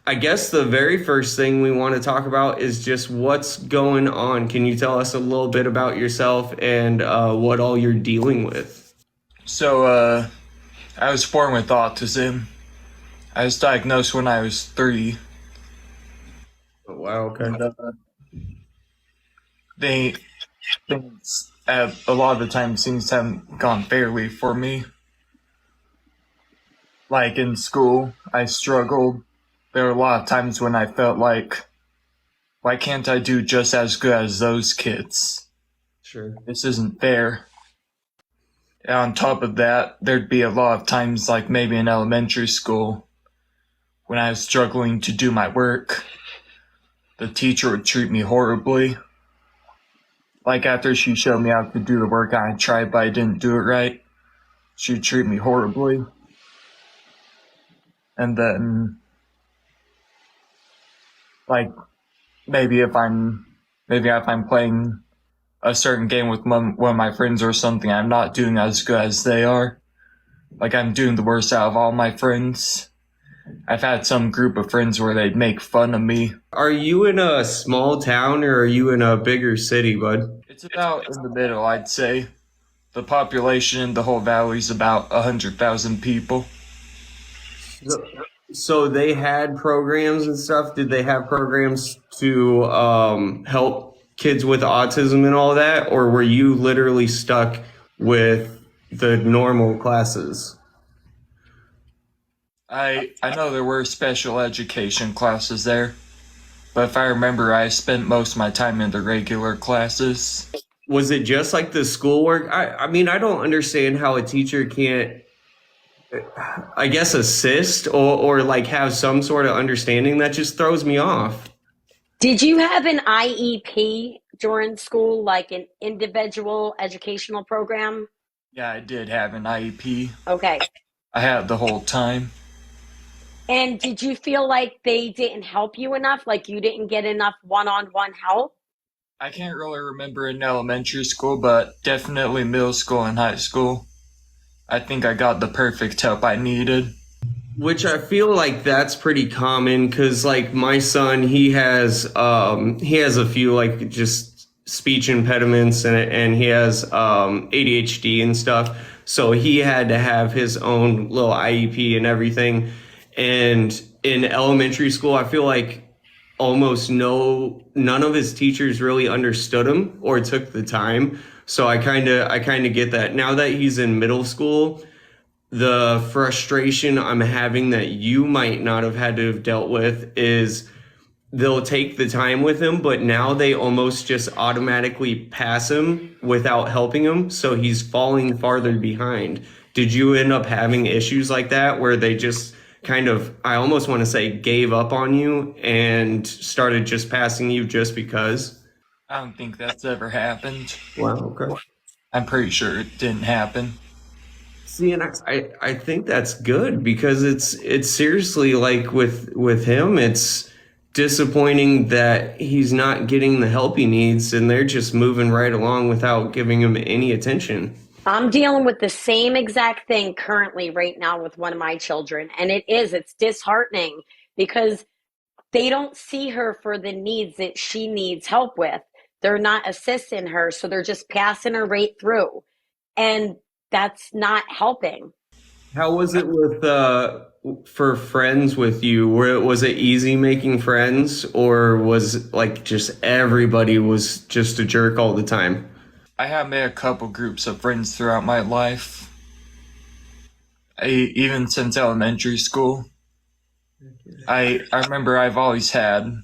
I guess the very first thing we want to talk about is just what's going on. Can you tell us a little bit about yourself and what all you're dealing with? So, I was born with autism. I was diagnosed when I was 3, Oh, wow, okay. and they things a lot of the time things haven't gone fairly for me. Like in school, I struggled. There were a lot of times when I felt like, why can't I do just as good as those kids? Sure. This isn't fair. And on top of that, there'd be a lot of times, like maybe in elementary school, when I was struggling to do my work, the teacher would treat me horribly. Like after she showed me how to do the work, I tried, but I didn't do it right. She'd treat me horribly. And then, like, maybe if I'm playing a certain game with one of my friends or something, I'm not doing as good as they are. Like I'm doing the worst out of all my friends. I've had some group of friends where they'd make fun of me. Are you in a small town or are you in a bigger city, bud? It's about in the middle, I'd say. The population in the whole valley is about 100,000 people. So, so they had programs and stuff. Did they have programs to help kids with autism and all that? Or were you literally stuck with the normal classes? I know there were special education classes there, but if I remember, I spent most of my time in the regular classes. Was it just like the schoolwork? I mean, I don't understand how a teacher can't, I guess, assist or like have some sort of understanding. That just throws me off. Did you have an IEP during school, like an individual educational program? Yeah, I did have an IEP. Okay. I had it the whole time. And did you feel like they didn't help you enough? Like you didn't get enough one on one help? I can't really remember in elementary school, but definitely middle school and high school. I think I got the perfect help I needed. Which I feel like that's pretty common because like my son, he has a few like just speech impediments and he has ADHD and stuff. So he had to have his own little IEP and everything. And in elementary school, I feel like almost none of his teachers really understood him or took the time. So I kind of get that. Now that he's in middle school, the frustration I'm having that you might not have had to have dealt with is they'll take the time with him, but now they almost just automatically pass him without helping him. So he's falling farther behind. Did you end up having issues like that where they just kind of, I almost want to say, gave up on you and started just passing you just because? I don't think that's ever happened. Wow, okay. I'm pretty sure it didn't happen. See, and I think that's good because it's seriously like with him, it's disappointing that he's not getting the help he needs and they're just moving right along without giving him any attention. I'm dealing with the same exact thing currently right now with one of my children. And it's disheartening because they don't see her for the needs that she needs help with. They're not assisting her, so they're just passing her right through. And that's not helping. How was it with for friends with you? Was it easy making friends or was like just everybody was just a jerk all the time? I have made a couple groups of friends throughout my life, even since elementary school. I remember I've always had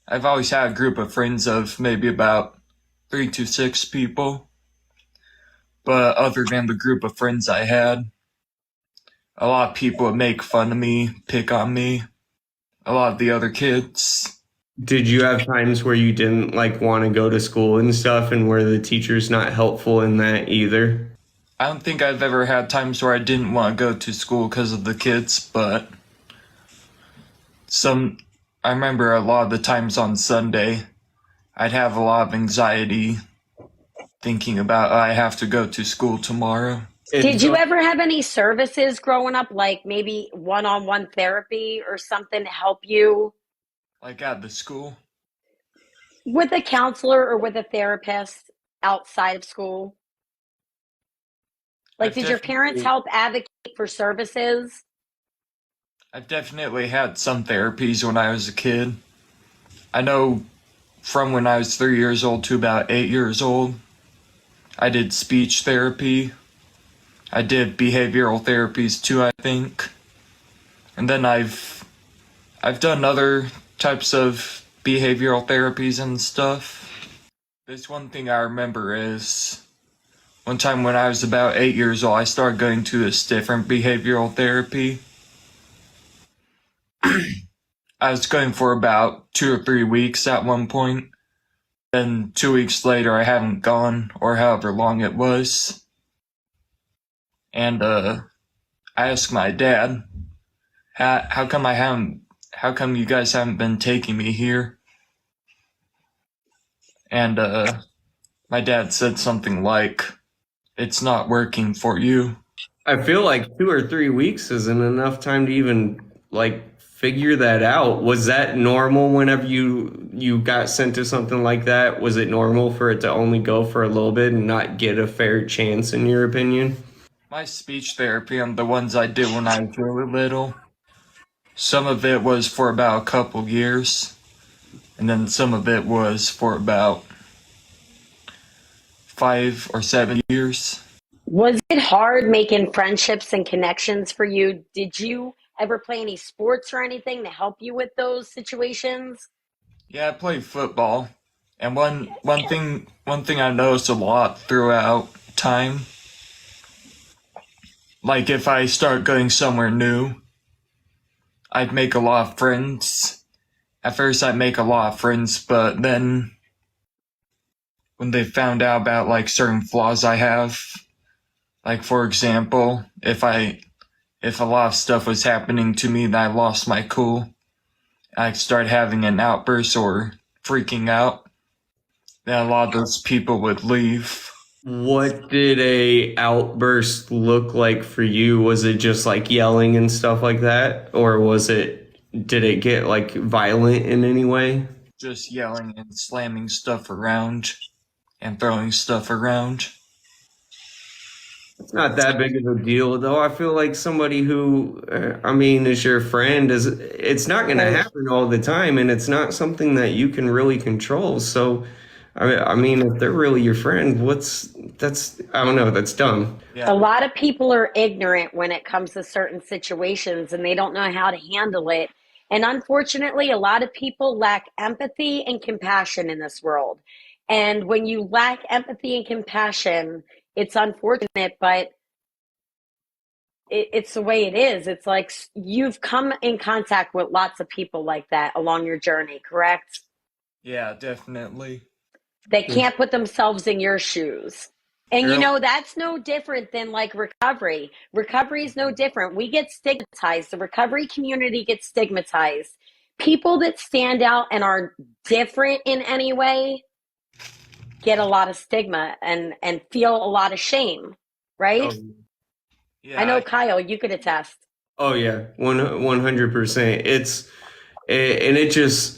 a group of friends of maybe about 3 to 6 people. But other than the group of friends I had, a lot of people would make fun of me, pick on me, a lot of the other kids. Did you have times where you didn't like want to go to school and stuff and where the teacher's not helpful in that either? I don't think I've ever had times where I didn't want to go to school because of the kids, but some I remember a lot of the times on Sunday, I'd have a lot of anxiety thinking about I have to go to school tomorrow. Did It's you ever have any services growing up, like maybe one-on-one therapy or something to help you Like at the school. with a counselor or with a therapist outside of school? Like, I've did your parents definitely help advocate for services? I've definitely had some therapies when I was a kid. I know from when I was 3 years old to about 8 years old, I did speech therapy. I did behavioral therapies too, I think. And then I've done other types of behavioral therapies and stuff. There's one thing I remember is one time when I was about 8 years old, I started going to this different behavioral therapy. I was going for about 2 or 3 weeks at one point. Then 2 weeks later, I hadn't gone, or however long it was. And I asked my dad, how come how come you guys haven't been taking me here? And my dad said something like, it's not working for you. I feel like 2 or 3 weeks isn't enough time to even like figure that out. Was that normal whenever you got sent to something like that? Was it normal for it to only go for a little bit and not get a fair chance, in your opinion? My speech therapy and the ones I did when I was really little, some of it was for about a couple years, and then some of it was for about 5 or 7 years. Was it hard making friendships and connections for you? Did you ever play any sports or anything to help you with those situations? Yeah, I played football, and one thing I noticed a lot throughout time, like if I start going somewhere new, I'd make a lot of friends. At first, I'd make a lot of friends, but then when they found out about like certain flaws I have, like for example, if a lot of stuff was happening to me and I lost my cool, I'd start having an outburst or freaking out, then a lot of those people would leave. What did a outburst look like for you? Was it just like yelling and stuff like that? Or did it get like violent in any way? Just yelling and slamming stuff around and throwing stuff around. It's not that big of a deal, though. I feel like somebody who, I mean, is your friend, it's not going to Right. happen all the time, and it's not something that you can really control. So, I mean, if they're really your friend, I don't know, that's dumb. A Yeah, lot of people are ignorant when it comes to certain situations and they don't know how to handle it. And unfortunately, a lot of people lack empathy and compassion in this world. And when you lack empathy and compassion, it's unfortunate, but it's the way it is. It's like you've come in contact with lots of people like that along your journey, correct? yeah, definitely. They can't put themselves in your shoes. And You're that's no different than like recovery. Recovery is no different. We get stigmatized. The recovery community gets stigmatized. People that stand out and are different in any way get a lot of stigma and feel a lot of shame, right? Oh, I yeah, know Kyle, you could attest. oh yeah, 100%. And it just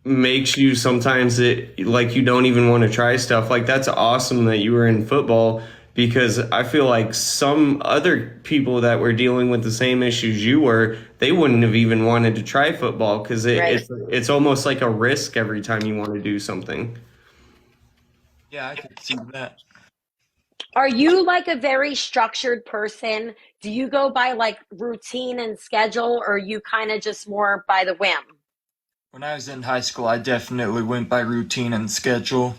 makes you sometimes like you don't even want to try stuff. Like that's awesome that you were in football because I feel like some other people that were dealing with the same issues you were, they wouldn't have even wanted to try football because Right. it's almost like a risk every time you want to do something. yeah, I could see that. Are you like a very structured person? Do you go by like routine and schedule, or are you kind of just more by the whim? When I was in high school, I definitely went by routine and schedule.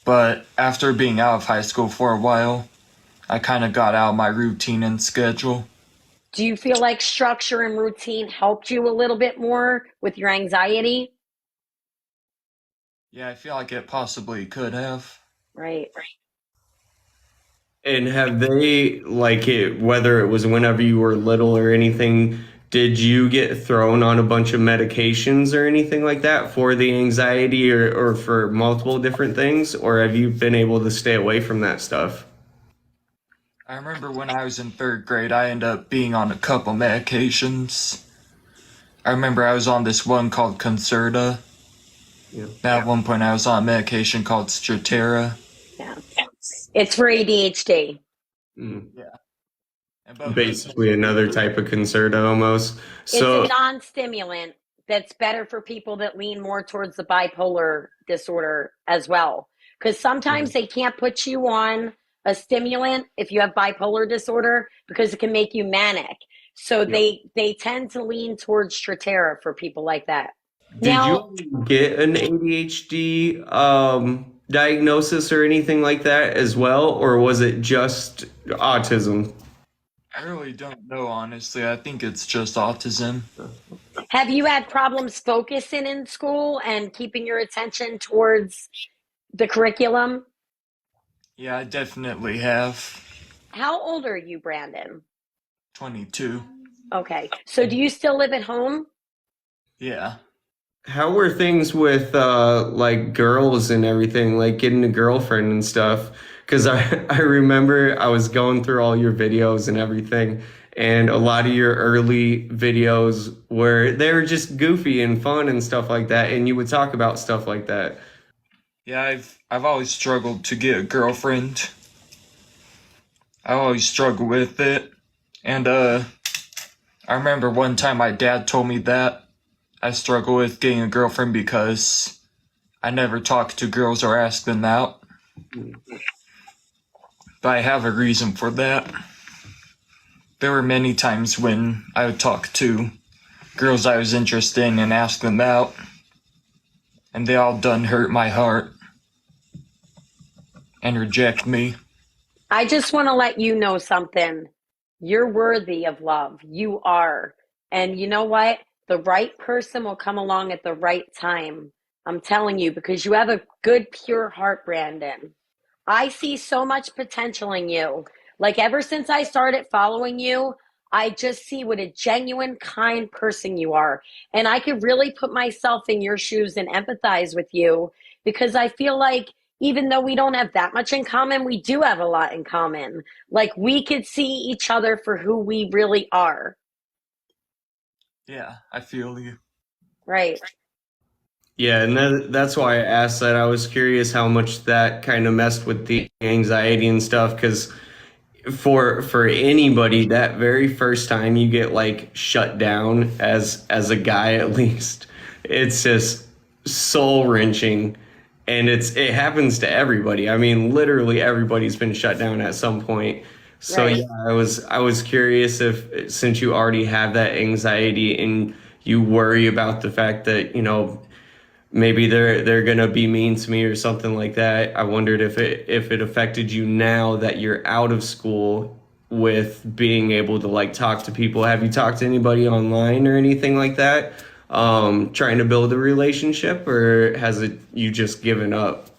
But after being out of high school for a while, I kind of got out of my routine and schedule. Do you feel like structure and routine helped you a little bit more with your anxiety? Yeah, I feel like it possibly could have. Right. And have they, like it, whether it was whenever you were little or anything, did you get thrown on a bunch of medications or anything like that for the anxiety or for multiple different things? Or have you been able to stay away from that stuff? I remember when I was in third grade, I ended up being on a couple medications. I remember I was on this one called Concerta. Yeah. At one point, I was on a medication called Strattera. Yeah. It's for ADHD. Mm. Yeah. And both those. Basically another type of concerto almost. It's a So non-stimulant that's better for people that lean more towards the bipolar disorder as well. Because sometimes they can't put you on a stimulant if you have bipolar disorder because it can make you manic. So yep. they tend to lean towards Strattera for people like that. Did Now, you get an ADHD diagnosis or anything like that as well, or was it just autism? I really don't know, honestly. I think it's just autism. have you had problems focusing in school and keeping your attention towards the curriculum? Yeah, I definitely have. How old are you, Brandon? 22. Okay. So do you still live at home? Yeah. How were things with like girls and everything, like getting a girlfriend and stuff? Because I remember I was going through all your videos and everything, and a lot of your early videos were they were just goofy and fun and stuff like that, and you would talk about stuff like that. Yeah, I've always struggled to get a girlfriend. I always struggle with it. And I remember one time my dad told me that I struggle with getting a girlfriend because I never talk to girls or ask them out. But I have a reason for that. There were many times when I would talk to girls I was interested in and ask them out, and they all done hurt my heart and reject me. I just want to let you know something. You're worthy of love. You are. And you know what? The right person will come along at the right time. I'm telling you, because you have a good, pure heart, Brandon. I see so much potential in you. Like ever since I started following you, I just see what a genuine, kind person you are. And I could really put myself in your shoes and empathize with you because I feel like even though we don't have that much in common, we do have a lot in common. Like we could see each other for who we really are. Yeah, I feel you. Right. Yeah, and that's why I asked that. I was curious how much that kind of messed with the anxiety and stuff, because for anybody, that very first time you get like shut down as a guy, at least, it's just soul wrenching, and it happens to everybody. I mean, literally everybody's been shut down at some point. So Right. yeah, I was curious if since you already have that anxiety and you worry about the fact that maybe they're gonna be mean to me or something like that. I wondered if it affected you now that you're out of school with being able to like talk to people. Have you talked to anybody online or anything like that? Trying to build a relationship, or has it you just given up?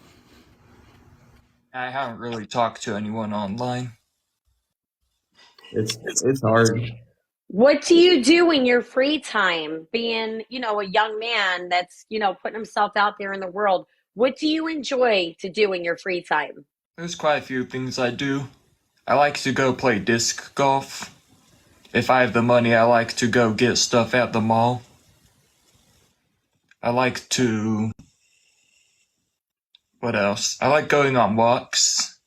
I haven't really talked to anyone online. It's hard. What do you do in your free time being, a young man that's, putting himself out there in the world? What do you enjoy to do in your free time? There's quite a few things I do. I like to go play disc golf. If I have the money, I like to go get stuff at the mall. I like to. What else? I like going on walks.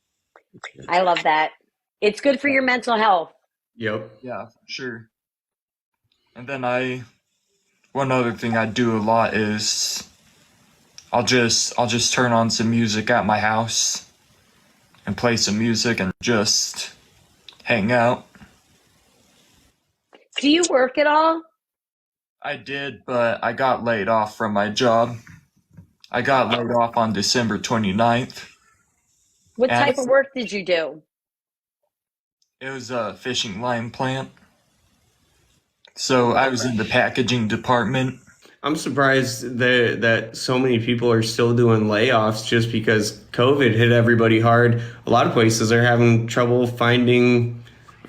I love that. It's good for your mental health. Yep. Yeah, sure. And then one other thing I do a lot is I'll just turn on some music at my house and play some music and just hang out. Do you work at all? I did, but I got laid off from my job. I got laid off on December 29th, What and type of work did you do? it was a fishing line plant. So I was in the packaging department. I'm surprised that so many people are still doing layoffs just because COVID hit everybody hard. A lot of places are having trouble finding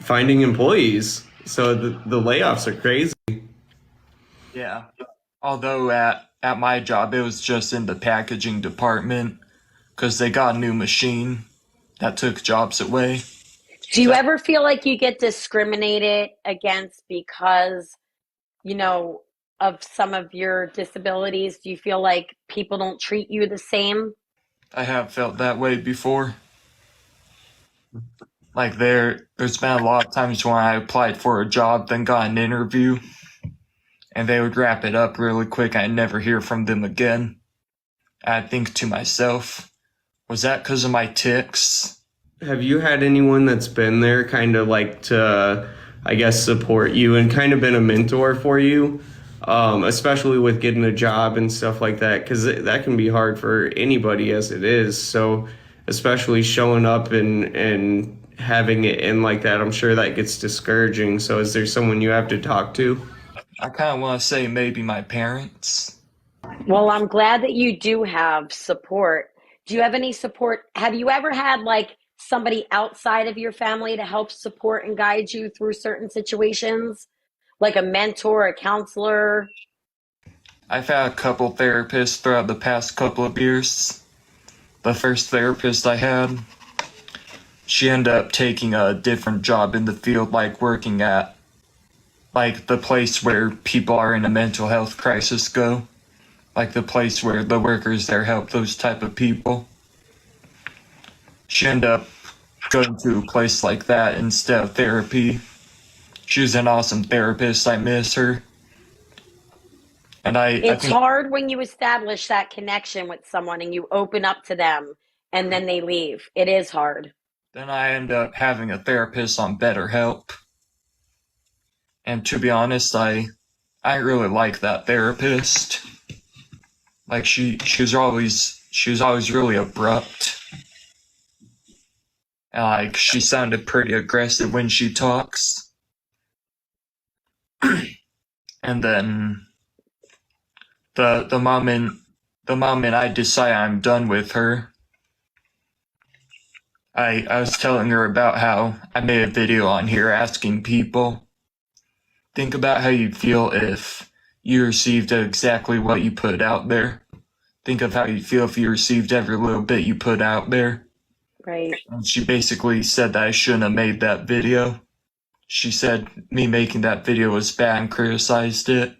employees. So the layoffs are crazy. Yeah. Although at my job, it was just in the packaging department because they got a new machine that took jobs away. Do you ever feel like you get discriminated against because, you know, of some of your disabilities? Do you feel like people don't treat you the same? I have felt that way before. Like there's been a lot of times when I applied for a job, then got an interview, and they would wrap it up really quick. I'd never hear from them again. I'd think to myself, was that because of my tics? Have you had anyone that's been there kind of like to, I guess, support you and kind of been a mentor for you, especially with getting a job and stuff like that? Because that can be hard for anybody as it is. So especially showing up and having it in like that, I'm sure that gets discouraging. So is there someone you have to talk to? I kind of want to say maybe my parents. Well, I'm glad that you do have support. Do you have any support? Have you ever had like somebody outside of your family to help support and guide you through certain situations? Like a mentor, a counselor? I've had a couple therapists throughout the past couple of years. The first therapist I had, she ended up taking a different job in the field, like working at like the place where people are in a mental health crisis go, like the place where the workers there help those type of people. She ended up going to a place like that instead of therapy. She was an awesome therapist. I miss her. And I It's think hard when you establish that connection with someone and you open up to them and then they leave. It is hard. then I ended up having a therapist on BetterHelp. And to be honest, I really like that therapist. Like she was always really abrupt. And like she sounded pretty aggressive when she talks. And then the moment I decide I'm done with her, I was telling her about how I made a video on here asking people, think about how you'd feel if you received exactly what you put out there. Think of how you'd feel if you received every little bit you put out there. Right. And she basically said that I shouldn't have made that video. She said me making that video was bad and criticized it.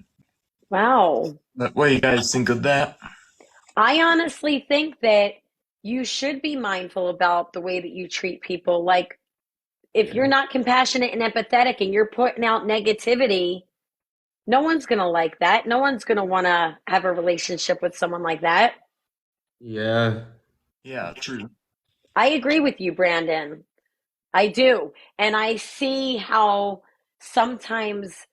Wow. But what do you guys think of that? I honestly think that you should be mindful about the way that you treat people. Like, if you're not compassionate and empathetic and you're putting out negativity, no one's going to like that. No one's going to want to have a relationship with someone like that. Yeah. Yeah, true. I agree with you, Brandon. I do. And I see how sometimes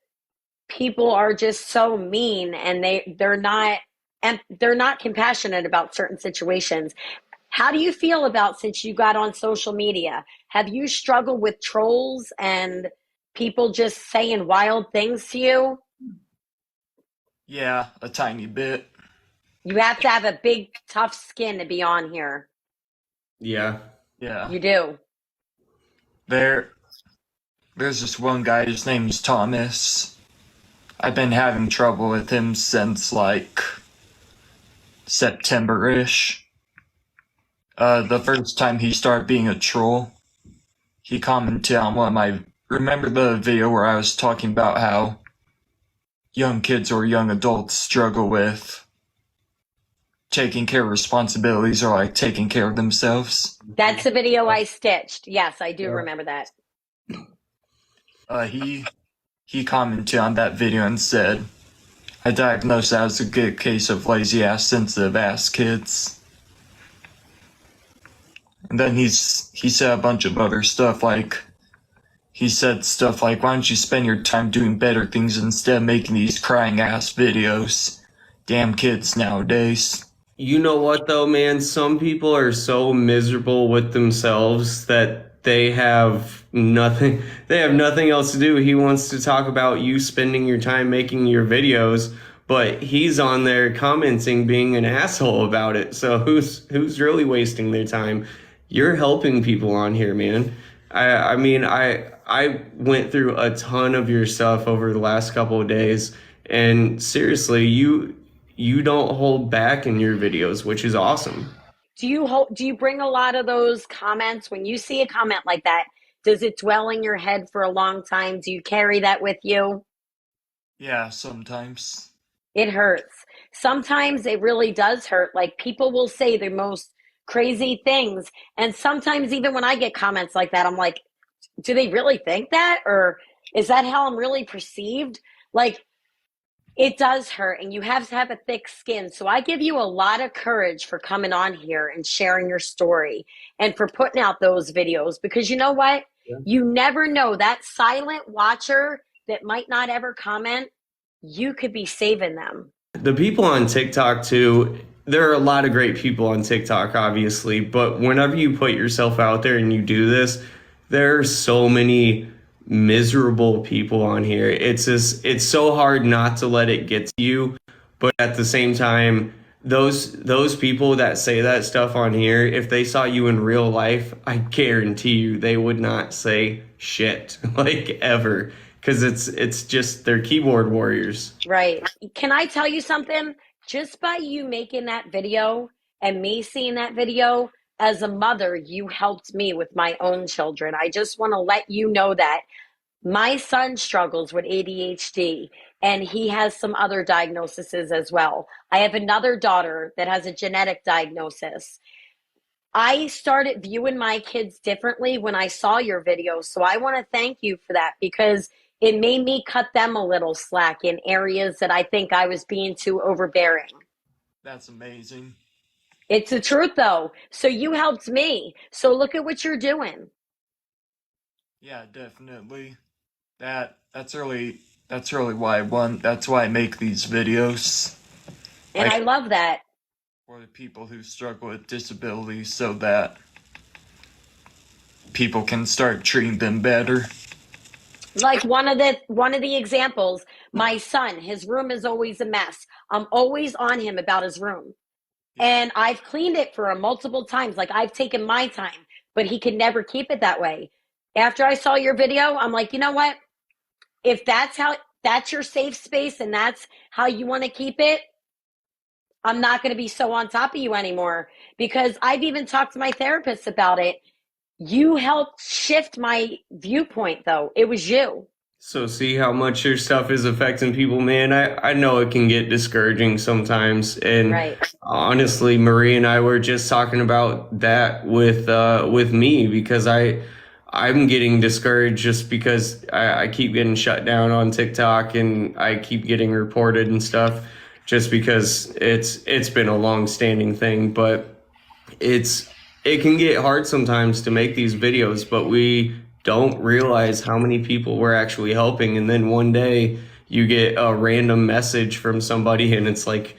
people are just so mean and they're not compassionate about certain situations. How do you feel about, since you got on social media, have you struggled with trolls and people just saying wild things to you? Yeah, a tiny bit. You have to have a big tough skin to be on here. Yeah. Yeah. You do. There's this one guy, his name's Thomas. I've been having trouble with him since like September-ish. The first time he started being a troll, he commented on one of my. Remember the video where I was talking about how young kids or young adults struggle with taking care of responsibilities or like taking care of themselves? That's the video I stitched. Yes, I do remember that. He commented on that video and said, I diagnosed that as a good case of lazy ass, sensitive ass kids. And then he said a bunch of other stuff, like he said stuff like, why don't you spend your time doing better things instead of making these crying ass videos? Damn kids nowadays. You know what though, man? Some people are so miserable with themselves that they have nothing else to do. He wants to talk about you spending your time making your videos, but he's on there commenting being an asshole about it. So who's really wasting their time? You're helping people on here, man. I mean, I went through a ton of your stuff over the last couple of days, and seriously, you don't hold back in your videos, which is awesome. Do you bring a lot of those comments when you see a comment like that? Does it dwell in your head for a long time? Do you carry that with you? Yeah, sometimes. It hurts. Sometimes it really does hurt. Like people will say the most crazy things. And sometimes even when I get comments like that, I'm like, do they really think that? Or is that how I'm really perceived? Like it does hurt and you have to have a thick skin. So I give you a lot of courage for coming on here and sharing your story and for putting out those videos because you know what? Yeah. You never know that silent watcher that might not ever comment, you could be saving them. The people on TikTok too, there are a lot of great people on TikTok, obviously, but whenever you put yourself out there and you do this, there are so many miserable people on here. It's so hard not to let it get to you, but at the same time, those people that say that stuff on here, if they saw you in real life, I guarantee you they would not say shit like ever because it's just they're keyboard warriors. Right. Can I tell you something? Just by you making that video and me seeing that video, as a mother, you helped me with my own children. I just want to let you know that my son struggles with ADHD and he has some other diagnoses as well. I have another daughter that has a genetic diagnosis. I started viewing my kids differently when I saw your video. So I want to thank you for that because it made me cut them a little slack in areas that I think I was being too overbearing. That's amazing. It's the truth though. So you helped me. So look at what you're doing. Yeah, definitely. That's really why I make these videos. And I Like love that. for the people who struggle with disabilities so that people can start treating them better. Like one of the examples, my son, his room is always a mess. I'm always on him about his room. Yeah. And I've cleaned it for him multiple times. Like I've taken my time, but he can never keep it that way. After I saw your video, I'm like, you know what? If that's your safe space and that's how you want to keep it, I'm not going to be so on top of you anymore because I've even talked to my therapist about it. You helped shift my viewpoint though. It was you. So see how much your stuff is affecting people, man. I know it can get discouraging sometimes. And Right. honestly, Marie and I were just talking about that with me because I'm getting discouraged just because I keep getting shut down on TikTok and I keep getting reported and stuff just because it's been a long standing thing. But it can get hard sometimes to make these videos, but we don't realize how many people we're actually helping. And then one day you get a random message from somebody and it's like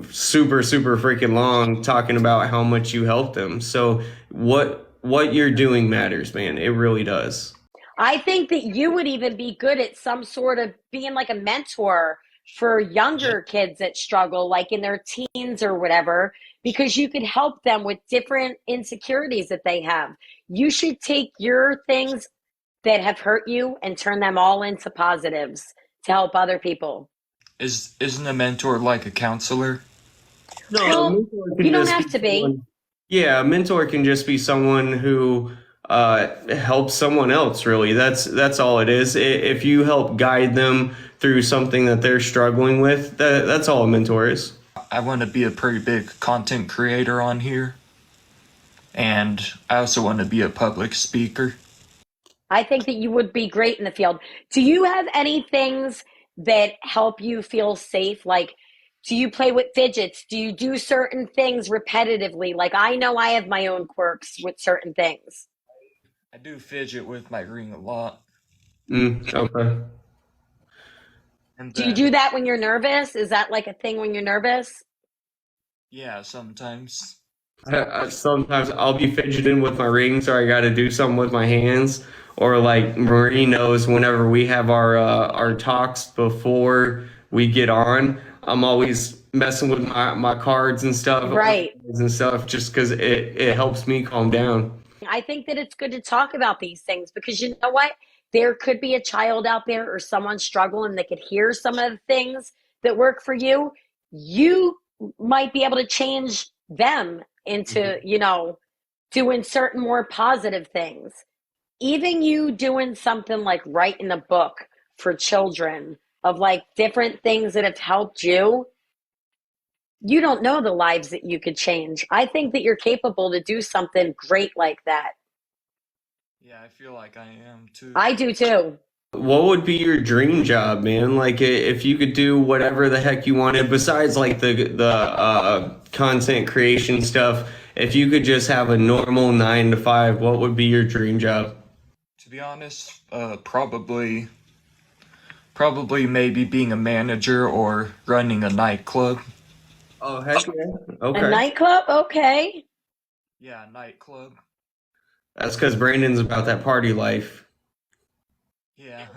super, super freaking long talking about how much you helped them. So what you're doing matters, man. It really does. I think that you would even be good at some sort of being like a mentor for younger kids that struggle, like in their teens or whatever, because you could help them with different insecurities that they have. You should take your things that have hurt you and turn them all into positives to help other people. Isn't a mentor like a counselor? No, a Well, mentor can you don't just have be to be. someone. Yeah, a mentor can just be someone who helps someone else. Really, that's all it is. If you help guide them through something that they're struggling with, that's all a mentor is. I want to be a pretty big content creator on here, and I also want to be a public speaker. I think that you would be great in the field. Do you have any things that help you feel safe? Like, do you play with fidgets? Do you do certain things repetitively? Like, I know I have my own quirks with certain things. I do fidget with my ring a lot, Okay. and Do you then do that when you're nervous? Is that like a thing when you're nervous? yeah, sometimes. Sometimes I'll be fidgeting with my rings, or I got to do something with my hands, or like Marie knows, whenever we have our talks before we get on, I'm always messing with my cards Right. and stuff, just because it helps me calm down. I think that it's good to talk about these things because you know what? There could be a child out there or someone struggling that could hear some of the things that work for you. You might be able to change them into, doing certain more positive things. even you doing something like writing a book for children of like different things that have helped you, you don't know the lives that you could change. I think that you're capable to do something great like that. Yeah, I feel like I am too. I do too. What would be your dream job, man? Like if you could do whatever the heck you wanted besides like the content creation stuff, if you could just have a normal 9 to 5, what would be your dream job? To be honest, probably maybe being a manager or running a nightclub. Oh, heck yeah. A Okay. nightclub? Okay. Yeah, nightclub. That's because Brandon's about that party life. Yeah.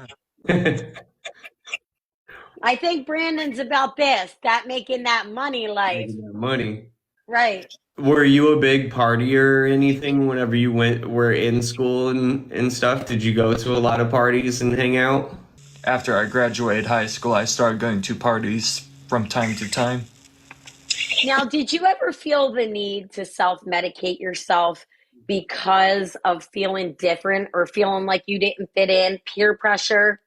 I think Brandon's about this, that making that money life. Making that money. Right. Were you a big partier or anything whenever you were in school and stuff? Did you go to a lot of parties and hang out? After I graduated high school, I started going to parties from time to time. Now, did you ever feel the need to self medicate yourself because of feeling different or feeling like you didn't fit in, peer pressure?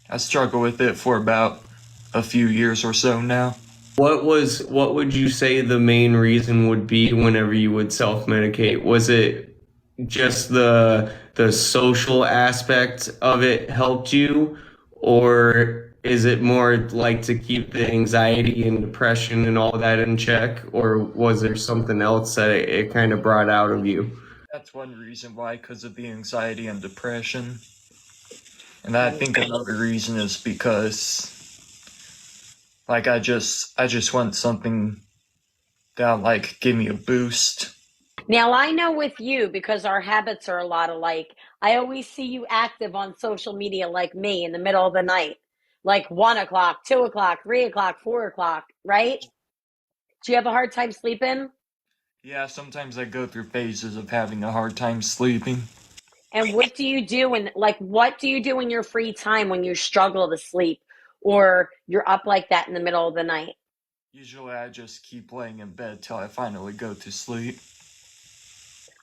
I struggle with it for about a few years or so now. What would you say the main reason would be whenever you would self-medicate? Was it just the social aspect of it helped you, or is it more like to keep the anxiety and depression and all that in check, or was there something else that it kind of brought out of you? That's one reason why, because of the anxiety and depression. And I think another reason is because, like, I just want something that like give me a boost. Now, I know with you, because our habits are a lot alike, I always see you active on social media like me in the middle of the night, like 1 o'clock, 2 o'clock, 3 o'clock, 4 o'clock, right? Do you have a hard time sleeping? Yeah, sometimes I go through phases of having a hard time sleeping. And what do you do? And like, what do you do in your free time when you struggle to sleep or you're up like that in the middle of the night? Usually I just keep laying in bed till I finally go to sleep.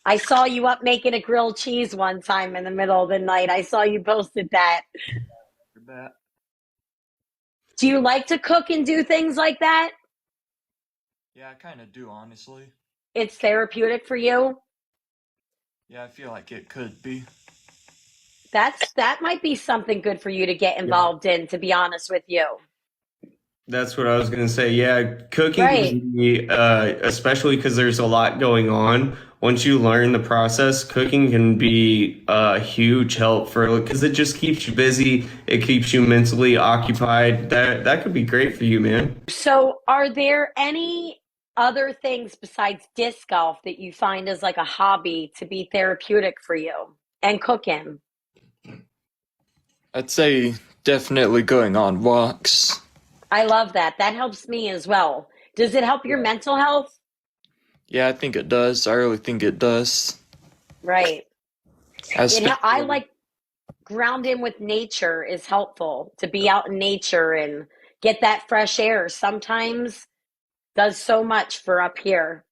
I saw you up making a grilled cheese one time in the middle of the night. I saw you posted that. For that. Do you like to cook and do things like that? Yeah, I kind of do, honestly. It's therapeutic for you. Yeah, I feel like it could be. That might be something good for you to get involved in, to be honest with you. That's what I was gonna say. Yeah, cooking Right. can be, especially because there's a lot going on. Once you learn the process, cooking can be a huge help for because it just keeps you busy. It keeps you mentally occupied. That could be great for you, man. So, are there any other things besides disc golf that you find as like a hobby to be therapeutic for you and cooking? I'd say definitely going on walks. I love that. That helps me as well. Does it help your mental health? Yeah, I think it does. I really think it does. Right. As I like ground in with nature is helpful to be out in nature and get that fresh air. Sometimes does so much for up here.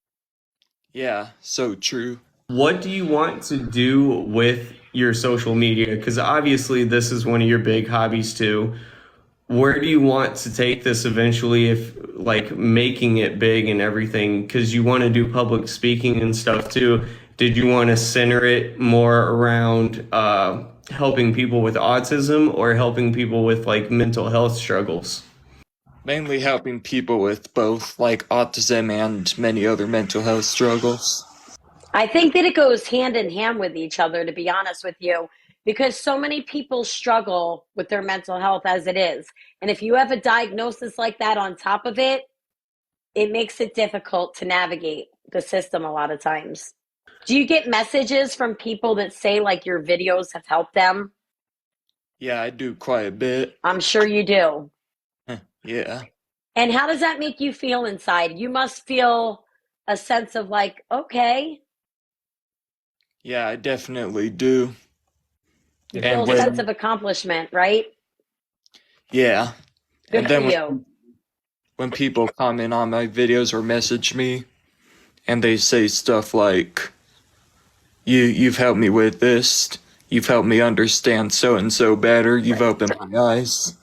Yeah, so true. What do you want to do with your social media? Because obviously this is one of your big hobbies too. Where do you want to take this eventually, if like making it big and everything? Because you want to do public speaking and stuff too. Did you want to center it more around helping people with autism or helping people with like mental health struggles? Mainly helping people with both like autism and many other mental health struggles. I think that it goes hand in hand with each other, to be honest with you, because so many people struggle with their mental health as it is. And if you have a diagnosis like that on top of it, it makes it difficult to navigate the system a lot of times. Do you get messages from people that say like your videos have helped them? Yeah, I do quite a bit. I'm sure you do. Yeah. And how does that make you feel inside? You must feel a sense of like, okay, Yeah, I definitely do. you feel And a sense when of accomplishment, right? yeah. Good And for then you. when people comment on my videos or message me and they say stuff like you've helped me with this, you've helped me understand so and so better. You've opened my eyes.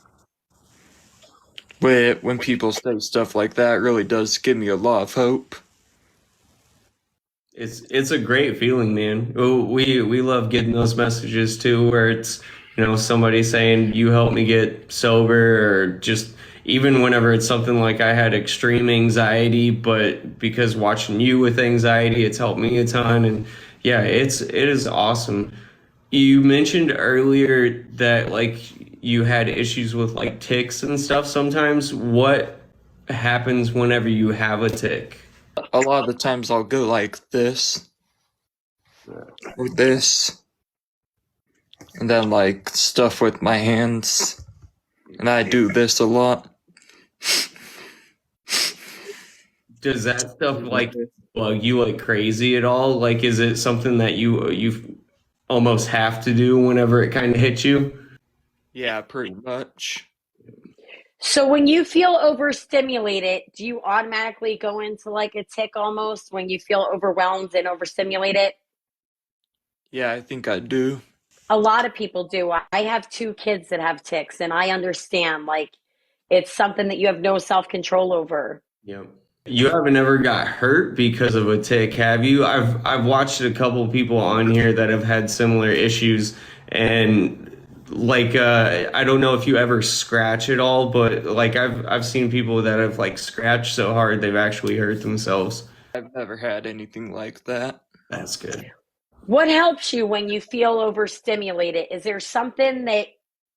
But when people say stuff like that, it really does give me a lot of hope. It's a great feeling, man. We love getting those messages too, where it's, somebody saying you helped me get sober, or just even whenever it's something like I had extreme anxiety, but because watching you with anxiety, it's helped me a ton. And yeah, it is awesome. You mentioned earlier that like you had issues with like tics and stuff sometimes. What happens whenever you have a tic? A lot of the times I'll go like this, or this, and then like stuff with my hands. And I do this a lot. Does that stuff like bug you like crazy at all? Like, is it something that you almost have to do whenever it kind of hits you? Yeah, pretty much. So when you feel overstimulated, do you automatically go into like a tic almost when you feel overwhelmed and overstimulated? Yeah, I think I do. A lot of people do. I have two kids that have tics, and I understand like it's something that you have no self-control over. Yeah. You haven't ever got hurt because of a tick, have you? I've watched a couple of people on here that have had similar issues, and like I don't know if you ever scratch at all, but like I've seen people that have like scratched so hard they've actually hurt themselves. I've never had anything like that. That's good. What helps you when you feel overstimulated? Is there something that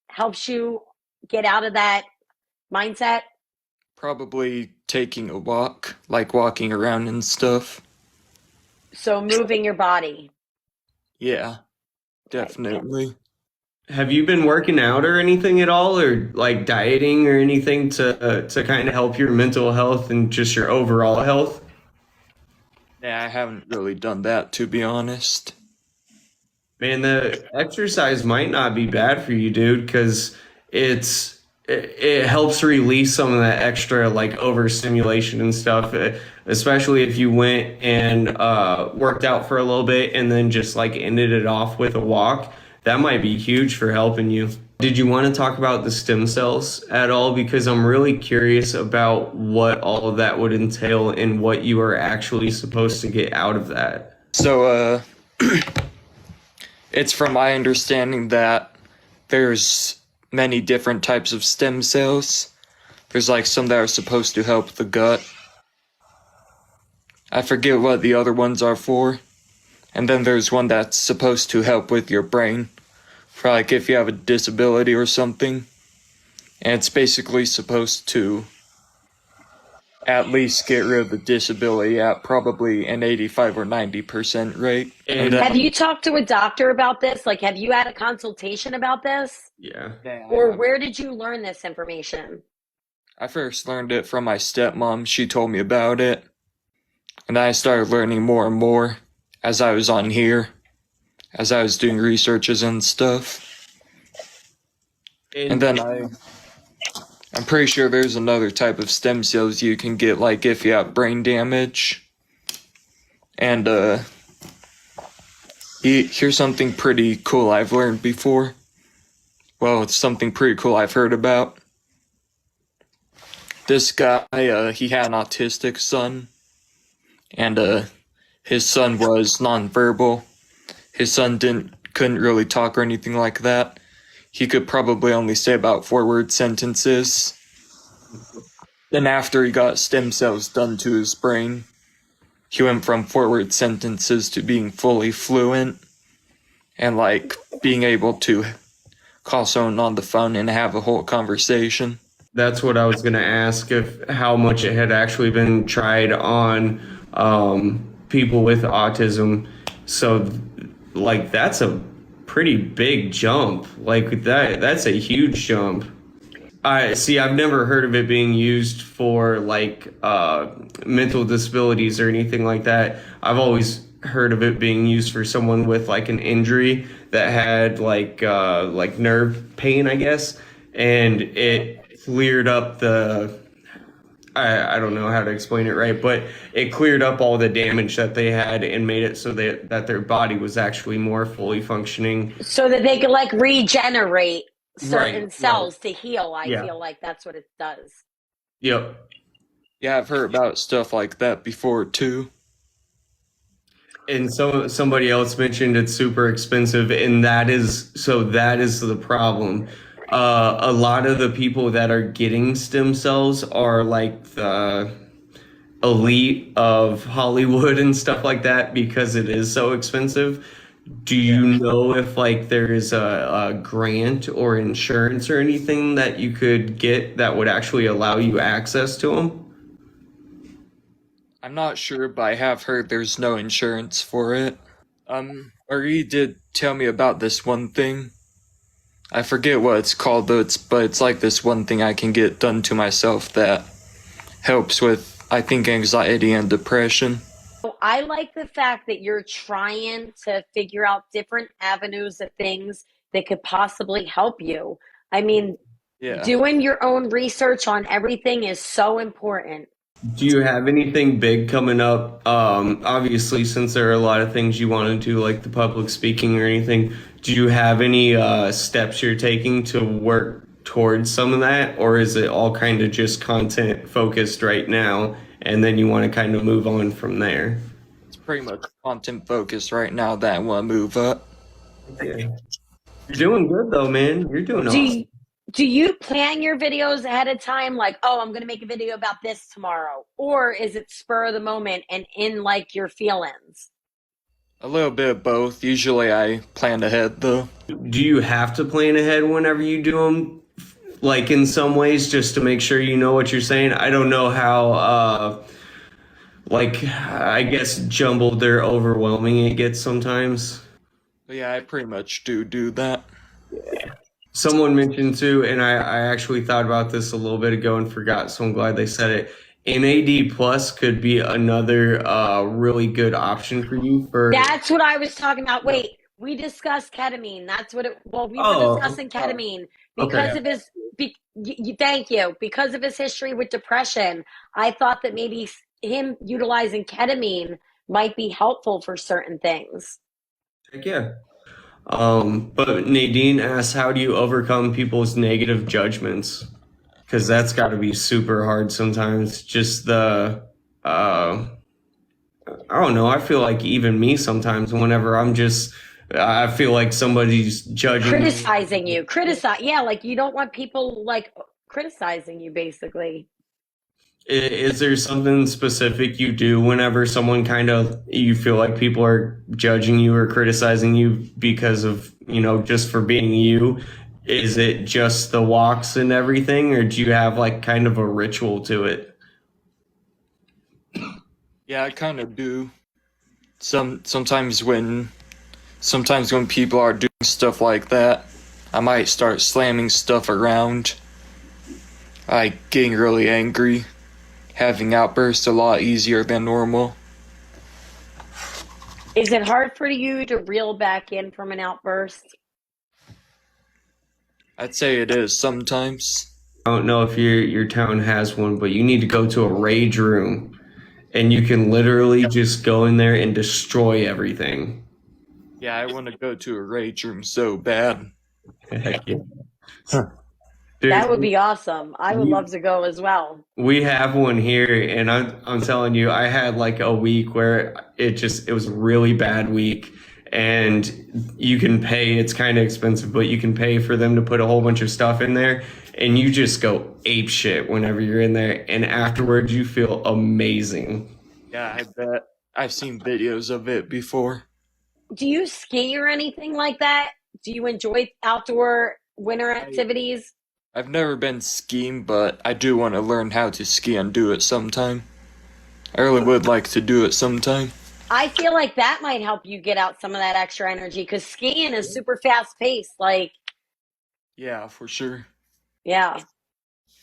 helps you get out of that mindset? Probably taking a walk, like walking around and stuff. So moving your body. Yeah, definitely. Have you been working out or anything at all, or like dieting or anything to kind of help your mental health and just your overall health? Yeah, I haven't really done that, to be honest. Man, the exercise might not be bad for you, dude, because it helps release some of that extra like overstimulation and stuff, especially if you went and worked out for a little bit and then just like ended it off with a walk. That might be huge for helping you. Did you want to talk about the stem cells at all? Because I'm really curious about what all of that would entail and what you are actually supposed to get out of that. So, it's from my understanding that there's many different types of stem cells. There's like some that are supposed to help the gut. I forget what the other ones are for. And then there's one that's supposed to help with your brain, for like if you have a disability or something. And it's basically supposed to at least get rid of the disability at probably an 85 or 90% rate. And Have you talked to a doctor about this? Like, have you had a consultation about this? yeah. Or where did you learn this information? I first learned it from my stepmom. She told me about it. And I started learning more and more as I was on here, as I was doing researches and stuff. And then I'm pretty sure there's another type of stem cells you can get, like if you have brain damage. And here's something pretty cool I've learned before. Well, it's something pretty cool I've heard about. This guy, he had an autistic son, and his son was nonverbal. His son couldn't really talk or anything like that. He could probably only say about 4-word sentences. Then after he got stem cells done to his brain, he went from 4-word sentences to being fully fluent and like being able to call someone on the phone and have a whole conversation. That's what I was going to ask, if how much it had actually been tried on people with autism. So like that's a pretty big jump. Like that's a huge jump. I see. I've never heard of it being used for like mental disabilities or anything like that. I've always heard of it being used for someone with like an injury that had like nerve pain, I guess, and it cleared up the I don't know how to explain it right, but it cleared up all the damage that they had and made it so that their body was actually more fully functioning. So that they could like regenerate Right, certain right. cells to heal. I Yeah. feel like that's what it does. Yep. Yeah, I've heard about stuff like that before too. And somebody else mentioned it's super expensive, and that is the problem. A lot of the people that are getting stem cells are like the elite of Hollywood and stuff like that because it is so expensive. Do Yeah. you know if like there is a grant or insurance or anything that you could get that would actually allow you access to them? I'm not sure, but I have heard there's no insurance for it. Marie did tell me about this one thing. I forget what it's called though, but it's like this one thing I can get done to myself that helps with, I think, anxiety and depression. So I like the fact that you're trying to figure out different avenues of things that could possibly help you. I mean, Yeah. doing your own research on everything is so important. Do you have anything big coming up? Obviously, since there are a lot of things you want to do, like the public speaking or anything, do you have any steps you're taking to work towards some of that? Or is it all kind of just content focused right now, and then you want to kind of move on from there? It's pretty much content focused right now that I want to move up. Yeah. You're doing good though, man. You're doing Do awesome. you, do you plan your videos ahead of time? Like, oh, I'm going to make a video about this tomorrow. Or is it spur of the moment and in like your feelings? A little bit of both. Usually I plan ahead though. Do you have to plan ahead whenever you do them? Like in some ways, just to make sure you know what you're saying. I don't know how, like, I guess jumbled or overwhelming it gets sometimes. But yeah, I pretty much do that. Someone mentioned too, and I actually thought about this a little bit ago and forgot, so I'm glad they said it. NAD plus could be another really good option for you for. That's what I was talking about. Wait, we discussed ketamine. That's what it, well, we were Oh, discussing ketamine because okay. of his, thank you, because of his history with depression. I thought that maybe him utilizing ketamine might be helpful for certain things. Heck yeah. But Nadine asks, how do you overcome people's negative judgments? Because that's got to be super hard sometimes. Just uh, I don't know. I feel like even me sometimes, whenever I feel like somebody's judging me. Criticizing you, yeah, like you don't want people like criticizing you basically. Is there something specific you do whenever someone kind of, you feel like people are judging you or criticizing you because of, just for being you? Is it just the walks and everything, or do you have like kind of a ritual to it? Yeah, I kind of do. Sometimes when people are doing stuff like that, I might start slamming stuff around, like getting really angry, having outbursts a lot easier than normal. Is it hard for you to reel back in from an outburst? I'd say it is sometimes. I don't know if your town has one, but you need to go to a rage room and you can literally just go in there and destroy everything. Yeah, I want to go to a rage room so bad. Heck yeah. That would Dude, be awesome. I would we love to go as well. we have one here, and I'm telling you, I had like a week where it was a really bad week, and you can pay. It's kind of expensive, but you can pay for them to put a whole bunch of stuff in there, and you just go ape shit whenever you're in there, and afterwards you feel amazing. Yeah, I bet. I've seen videos of it before. Do you ski or anything like that? Do you enjoy outdoor winter I, activities? I've never been skiing, but I do want to learn how to ski and do it sometime. I really would like to do it sometime. I feel like that might help you get out some of that extra energy because skiing is super fast paced. Like, Yeah, for sure. yeah.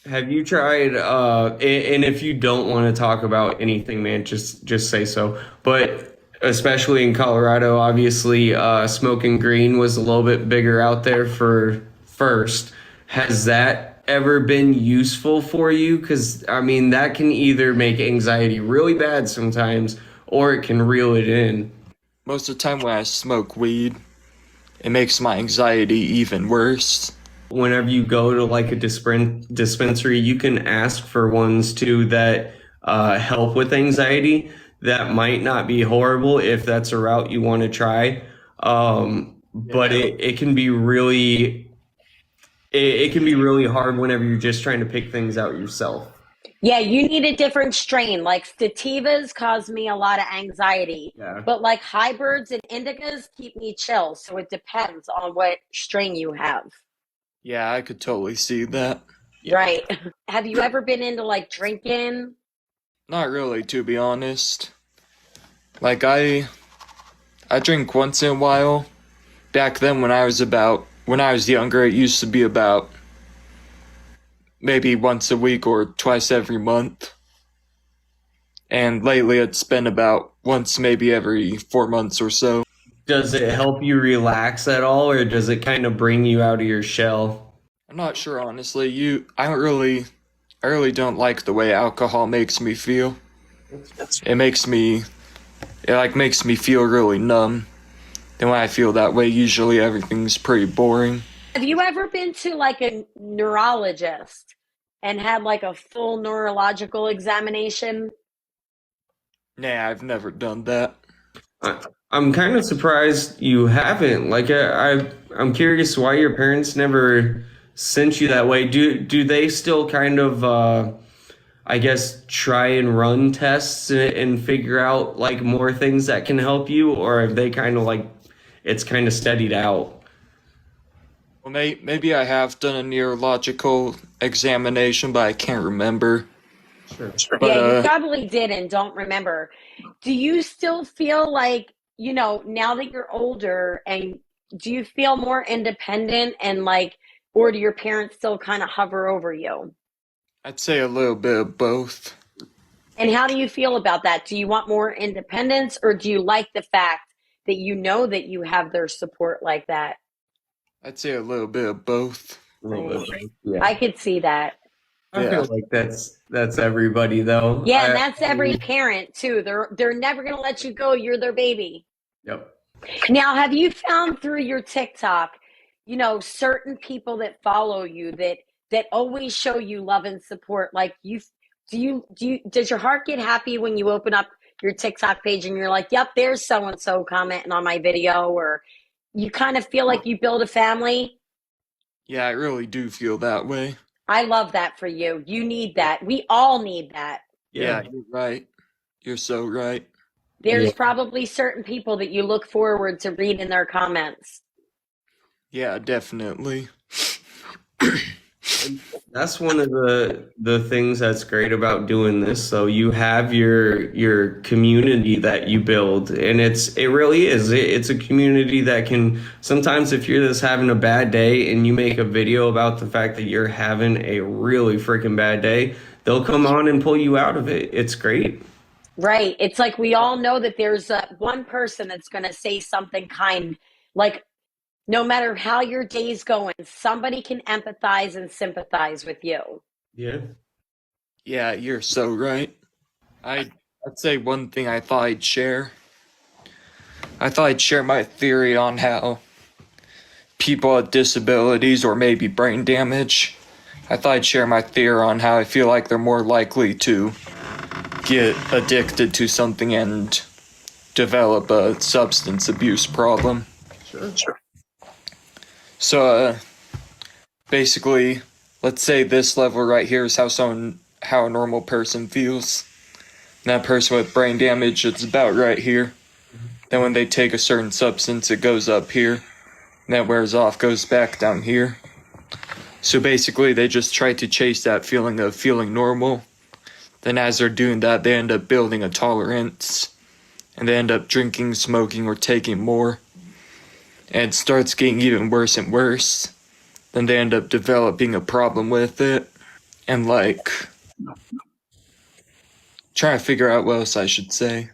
Have you tried and if you don't want to talk about anything, man, just say so. But especially in Colorado, obviously smoking green was a little bit bigger out there for first. Has that ever been useful for you? Because, I mean, that can either make anxiety really bad sometimes, or it can reel it in. Most of the time when I smoke weed, it makes my anxiety even worse. Whenever you go to like a dispensary, you can ask for ones too that help with anxiety. That might not be horrible if that's a route you want to try. But it can be really it can be really hard whenever you're just trying to pick things out yourself. Yeah, you need a different strain. Like sativas cause me a lot of anxiety, Yeah. but like hybrids and indicas keep me chill. So it depends on what strain you have. Yeah, I could totally see that. Yeah. Right. Have you ever been into like drinking? Not really, to be honest. Like, I drink once in a while. Back then when I was younger, it used to be about maybe once a week or twice every month. And lately it's been about once maybe every 4 months or so. Does it help you relax at all, or does it kind of bring you out of your shell? I'm not sure, honestly. I really don't like the way alcohol makes me feel. It makes me, it makes me feel really numb. And when I feel that way, usually everything's pretty boring. Have you ever been to like a neurologist and had like a full neurological examination? Nah, I've never done that. I, I'm kind of surprised you haven't. Like, I'm curious why your parents never sent you that way. Do they still kind of, I guess, try and run tests and figure out like more things that can help you, or have they kind of like it's kind of studied out? Well, maybe I have done a neurological examination, but I can't remember. Sure. But Yeah, you probably did and don't remember. Do you still feel like, now that you're older, and do you feel more independent and like, or do your parents still kind of hover over you? I'd say a little bit of both. And how do you feel about that? Do you want more independence, or do you like the fact that you know that you have their support like that? I'd say a little bit of both. A little bit. Yeah. I could see that. I Yeah. feel like that's everybody though. Yeah, and that's every parent too. They're never gonna let you go. You're their baby. Yep. Now, have you found through your TikTok, certain people that follow you that always show you love and support? Like does your heart get happy when you open up your TikTok page and you're like, "Yep, there's so and so commenting on my video," or you kind of feel like you build a family? Yeah, I really do feel that way. I love that for you. You need that. We all need that. Yeah, you're right. You're so right. There's Yeah. probably certain people that you look forward to read in their comments. Yeah, definitely. That's one of the things that's great about doing this. So you have your community that you build, and it really is. It's a community that can sometimes, if you're just having a bad day and you make a video about the fact that you're having a really freaking bad day, they'll come on and pull you out of it. It's great. Right. It's like we all know that there's one person that's going to say something kind. Like, no matter how your day's going, somebody can empathize and sympathize with you. Yeah. Yeah, you're so right. I'd say one thing I thought I'd share. I thought I'd share my theory on how people with disabilities or maybe brain damage. I thought I'd share my theory on how I feel like they're more likely to get addicted to something and develop a substance abuse problem. Sure. So, basically, let's say this level right here is how a normal person feels. And that person with brain damage, it's about right here. Then when they take a certain substance, it goes up here. And that wears off, goes back down here. So basically, they just try to chase that feeling of feeling normal. Then as they're doing that, they end up building a tolerance. And they end up drinking, smoking, or taking more. And it starts getting even worse and worse. Then they end up developing a problem with it. And trying to figure out what else I should say.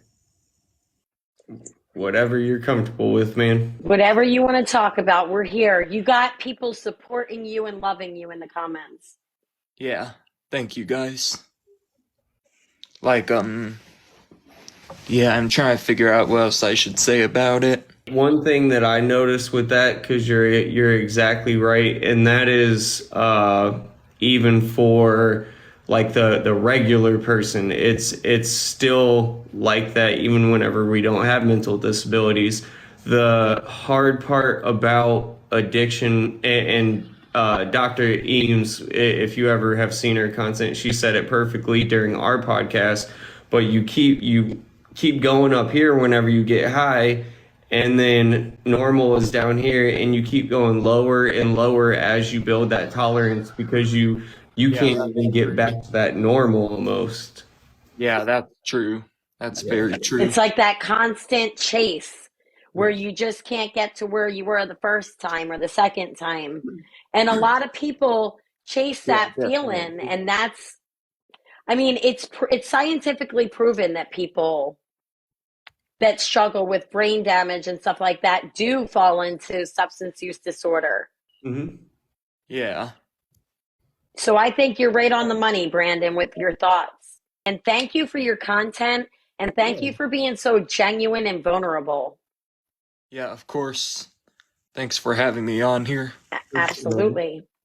Whatever you're comfortable with, man. Whatever you want to talk about, we're here. You got people supporting you and loving you in the comments. Yeah. Thank you guys. Like, yeah, I'm trying to figure out what else I should say about it. One thing that I noticed with that, because you're exactly right, and that is even for like the regular person, it's still like that even whenever we don't have mental disabilities. The hard part about addiction and Dr. Eames, if you ever have seen her content, she said it perfectly during our podcast. But you keep going up here whenever you get high, and then normal is down here, and you keep going lower and lower as you build that tolerance because you Yeah, can't that's even get back to that normal almost. Yeah, that's true. That's very true. It's like that constant chase where you just can't get to where you were the first time or the second time. And a lot of people chase Yeah, that feeling, definitely. and that's, I mean, it's scientifically proven that people that struggle with brain damage and stuff like that do fall into substance use disorder. Hmm. Yeah. So I think you're right on the money, Brandon, with your thoughts. And thank you for your content, and thank Yeah. you for being so genuine and vulnerable. Yeah, of course. Thanks for having me on here. For sure. Absolutely.